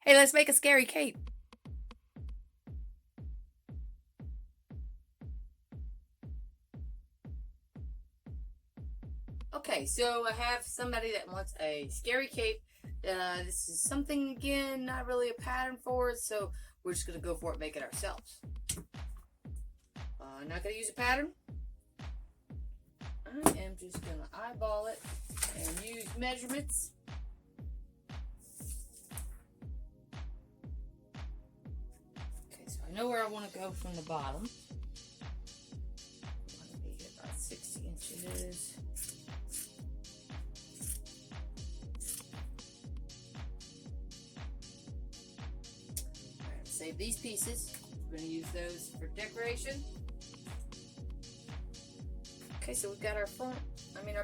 Hey, let's make a scary cape. Okay, so I have somebody that wants a scary cape. This is something, again, not really a pattern for it, so we're just going to go for it, make it ourselves. Not going to use a pattern. I am just going to eyeball it and use measurements. Okay, so I know where I want to go from the bottom. I want to be about 60 inches. Save these pieces. We're going to use those for decoration. Okay, so we've got our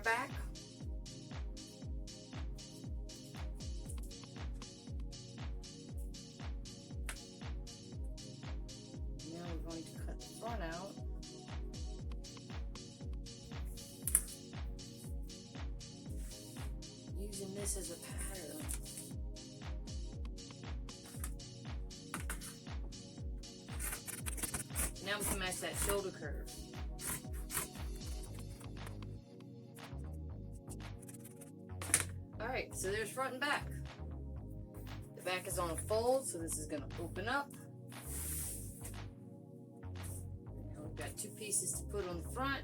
back. Now we're going to cut the front out. Using this as a pattern. Now we can match that shoulder curve. Alright, so there's front and back. The back is on a fold, so this is going to open up. Now we've got two pieces to put on the front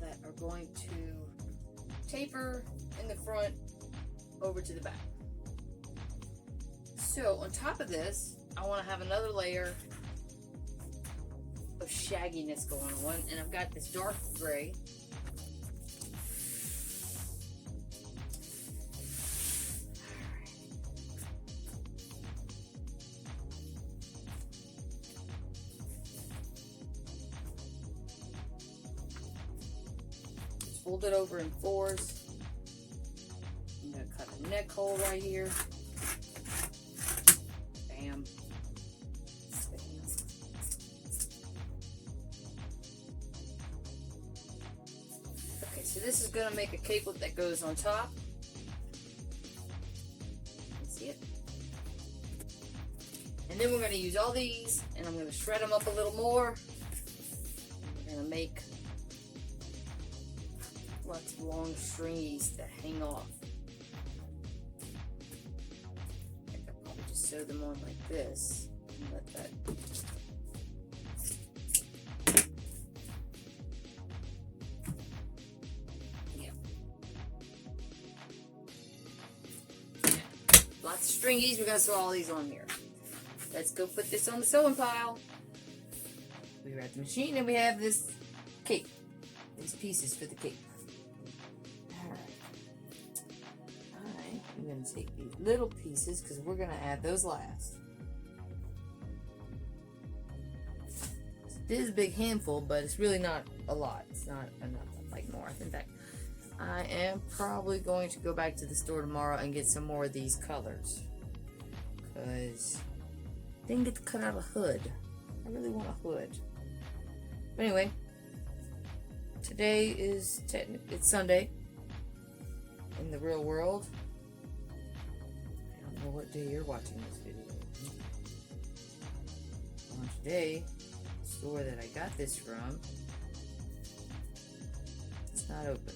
that are going to taper in the front over to the back. So on top of this, I want to have another layer of shagginess going on, and I've got this dark gray. Just fold it over in fours. I'm going to cut a neck hole right here. Bam. Okay, so this is going to make a capelet that goes on top. See it? And then we're going to use all these, and I'm going to shred them up a little more. We're going to make lots of long stringies that hang off. Sew them on like this and let that. Yeah. Lots of stringies. We're gonna sew all these on here. Let's go put this on the sewing pile. We're at the machine and we have this cape. These pieces for the cape. I'm going to take these little pieces because we're going to add those last. This is a big handful, but it's really not a lot. It's not enough. I'd like more. In fact, I am probably going to go back to the store tomorrow and get some more of these colors because I didn't get to cut out a hood. I really want a hood. But anyway, today is it's Sunday in the real world. I don't know what day you're watching this video. On today, the store that I got this from, it's not open.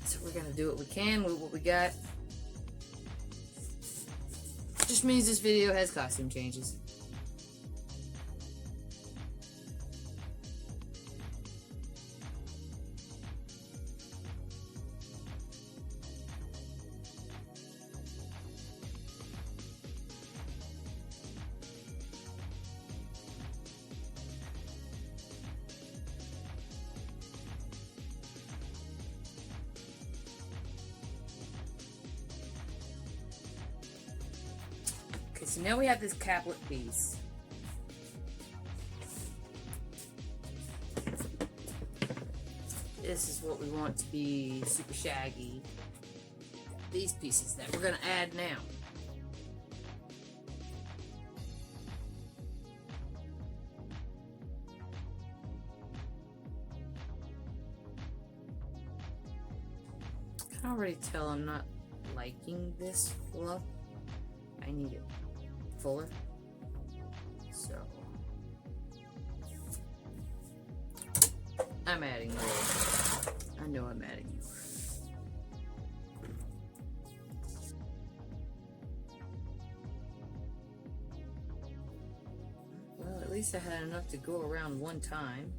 So we're gonna do what we can with what we got. Just means this video has costume changes. Okay, so now we have this caplet piece. This is what we want to be super shaggy. These pieces that we're going to add now. can already tell I'm not liking this fluff. I need it fuller. So I'm adding more. I know I'm adding more. Well, at least I had enough to go around one time.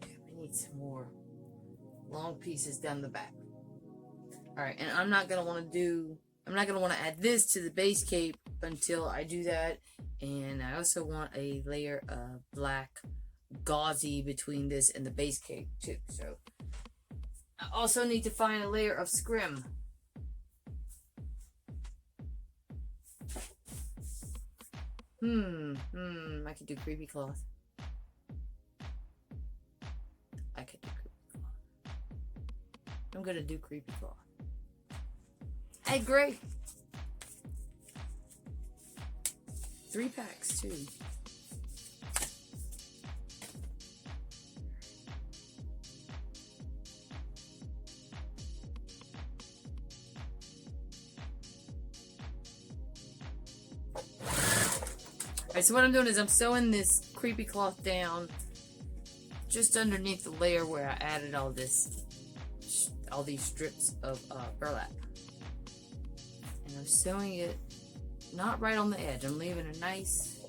I need some more long pieces down the back. Alright, and I'm not gonna want to add this to the base cape until I do that. And I also want a layer of black gauzy between this and the base cape too. So I also need to find a layer of scrim. I could do creepy cloth. I could do creepy cloth. I'm gonna do creepy cloth. Hey, great. 3 packs too. Alright, so what I'm doing is I'm sewing this creepy cloth down just underneath the layer where I added all these strips of burlap. And I'm sewing it not right on the edge. I'm leaving a nice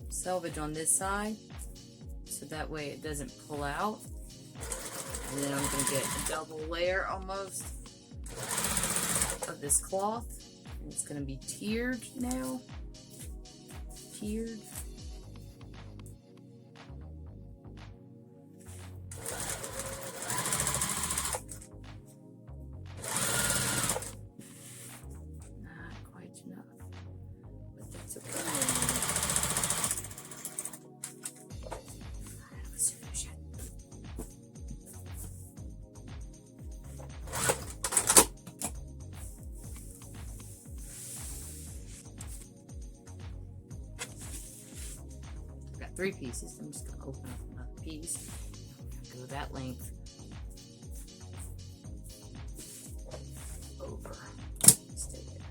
selvage on this side, so that way it doesn't pull out. And then I'm going to get a double layer almost of this cloth. And it's going to be tiered now. Tiered. I've got 3 pieces. I'm just going to open up another piece. Go that length over. Stay there.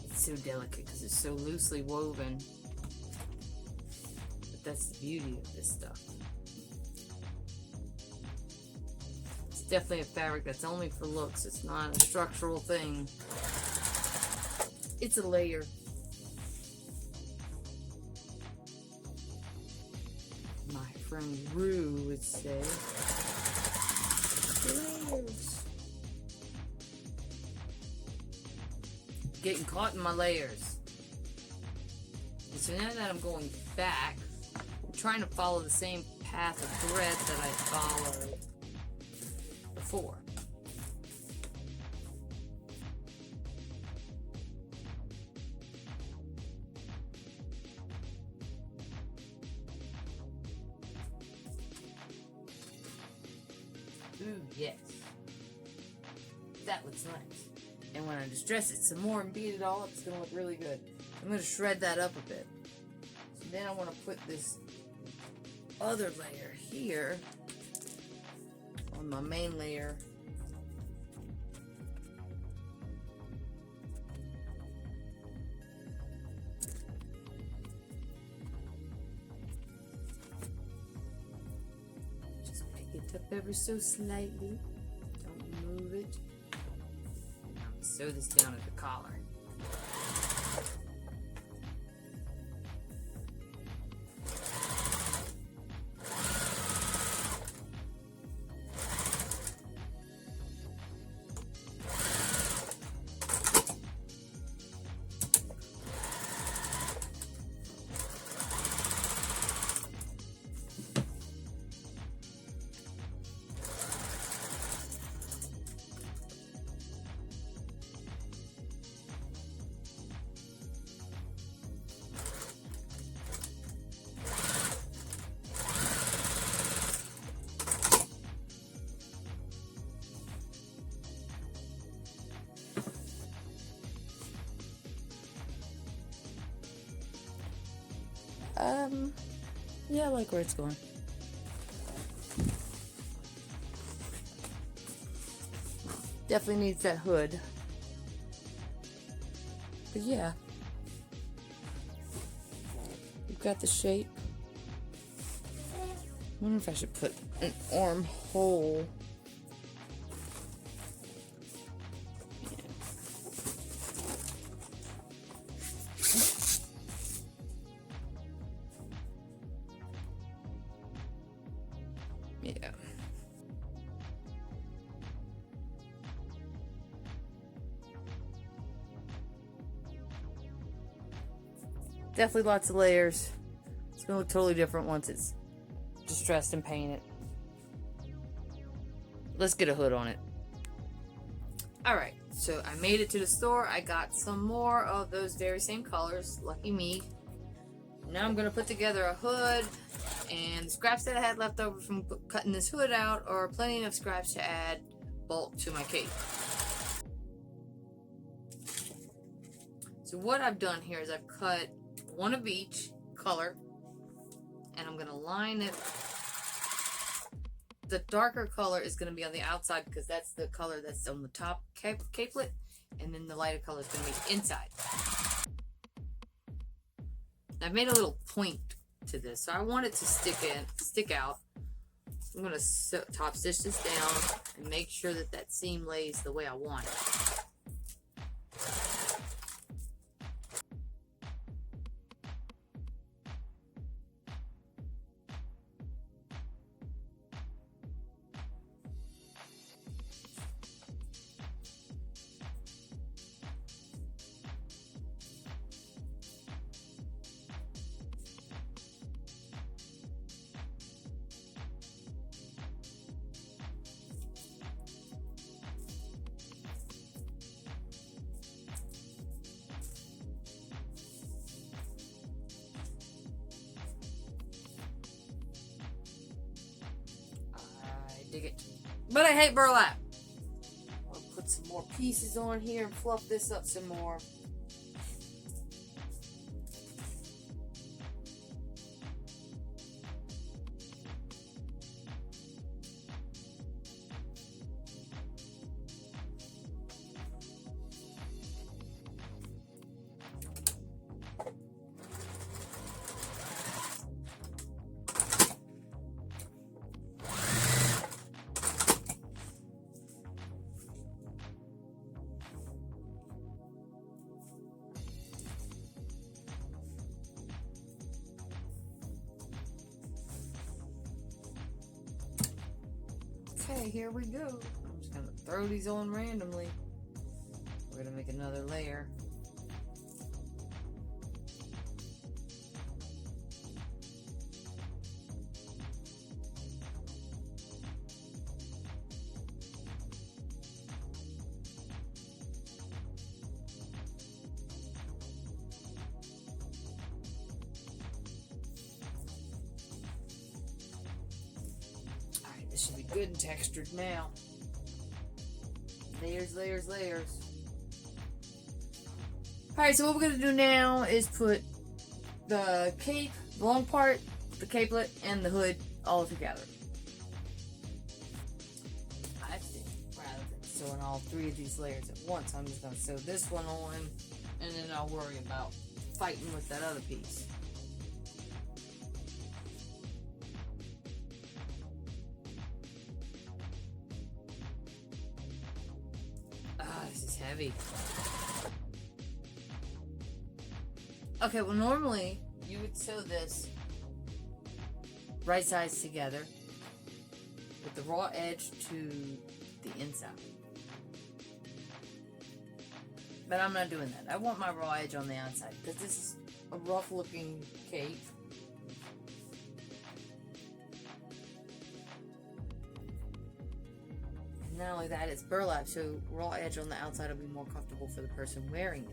It's so delicate because it's so loosely woven. But that's the beauty of this stuff. It's definitely a fabric that's only for looks. It's not a structural thing. It's a layer. My friend Rue would say. Layers. Getting caught in my layers. And so now that I'm going back, I'm trying to follow the same path of thread that I followed before. Ooh, yes. That looks nice. And when I distress it some more and beat it all up, it's going to look really good. I'm going to shred that up a bit. So then I want to put this other layer here on my main layer. Just pick it up ever so slightly. Don't move it. Sew this down at the collar. Yeah, I like where it's going. Definitely needs that hood. But yeah. We've got the shape. I wonder if I should put an armhole. Yeah. Definitely lots of layers. It's gonna look totally different once it's distressed and painted. Let's get a hood on it. Alright, so I made it to the store. I got some more of those very same colors. Lucky me. Now I'm gonna put together a hood, and the scraps that I had left over from cutting this hood out are plenty of scraps to add bulk to my cape. So what I've done here is I've cut one of each color, and I'm gonna line it. The darker color is gonna be on the outside because that's the color that's on the top capelet, and then the lighter color is gonna be inside. I've made a little point to this, so I want it to stick out. I'm gonna top stitch this down and make sure that that seam lays the way I want it. Dig it. But I hate burlap. I'll put some more pieces on here and fluff this up some more. Okay, here we go. I'm just gonna throw these on randomly. We're gonna make another layer. This should be good and textured now. Layers, layers, layers. Alright, so what we're going to do now is put the cape, the long part, the capelet, and the hood all together. I think rather than sewing all three of these layers at once, I'm just going to sew this one on, and then I'll worry about fighting with that other piece. This is heavy. Okay, well normally you would sew this right sides together with the raw edge to the inside. But I'm not doing that. I want my raw edge on the outside because this is a rough looking cape. Not only that, it's burlap, so raw edge on the outside will be more comfortable for the person wearing it.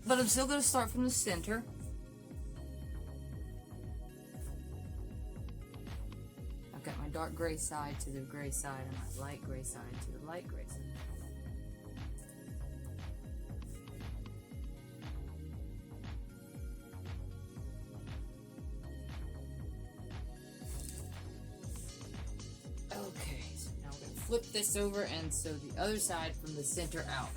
But I'm still going to start from the center. I've got my dark gray side to the gray side and my light gray side to the light gray side. flip this over and sew the other side from the center out.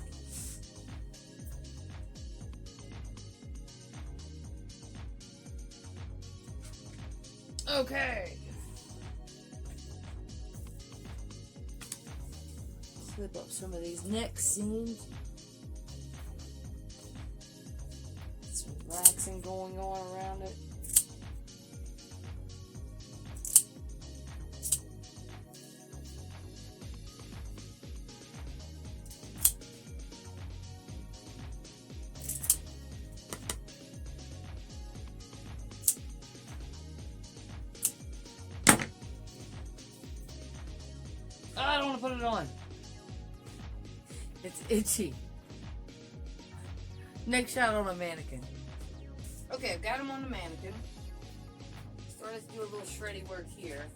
Okay. Slip up some of these neck seams. Some waxing going on around it. I don't want to put it on. It's itchy. Next shot on a mannequin. Okay, I've got him on the mannequin. Started to do a little shreddy work here.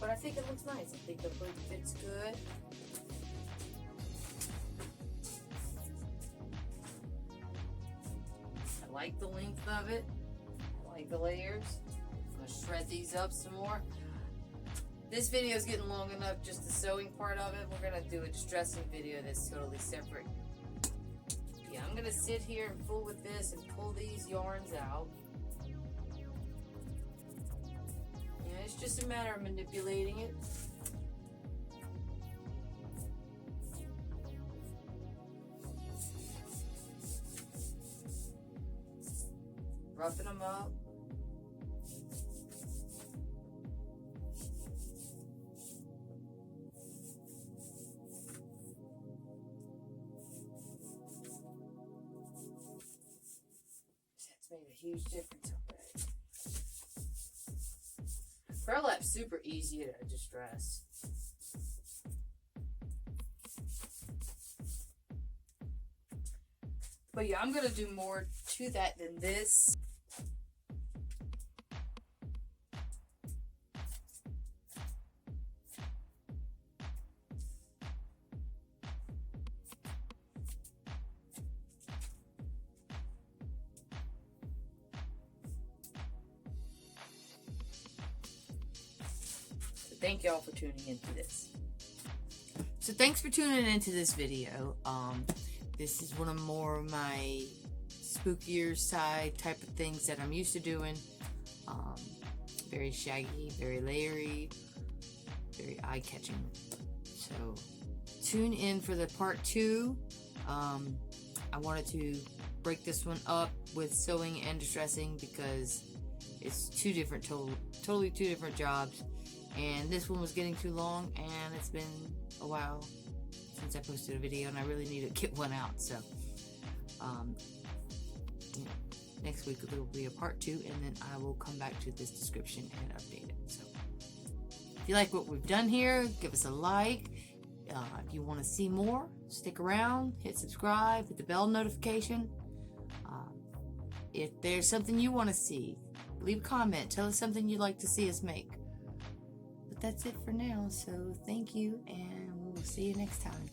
But I think it looks nice. I think the hood fits good. I like the length of it. I like the layers. I'm going to shred these up some more. This video is getting long enough, just the sewing part of it. We're going to do a distressing video that's totally separate. Yeah, I'm going to sit here and fool with this and pull these yarns out. Yeah, it's just a matter of manipulating it. Roughing them up. Made a huge difference already. Burlap's super easy to distress. But yeah, I'm going to do more to that than this. Thank y'all for tuning into this. So thanks for tuning into this video. This is one of more of my spookier side type of things that I'm used to doing. Very shaggy, very layery, very eye-catching. So tune in for the part 2. I wanted to break this one up with sewing and distressing because it's two different, totally two different jobs. And this one was getting too long, and it's been a while since I posted a video, and I really need to get one out. So, next week there will be a part 2, and then I will come back to this description and update it. So, if you like what we've done here, give us a like. If you want to see more, stick around, hit subscribe, hit the bell notification. If there's something you want to see, leave a comment. Tell us something you'd like to see us make. But that's it for now, so thank you, and we'll see you next time.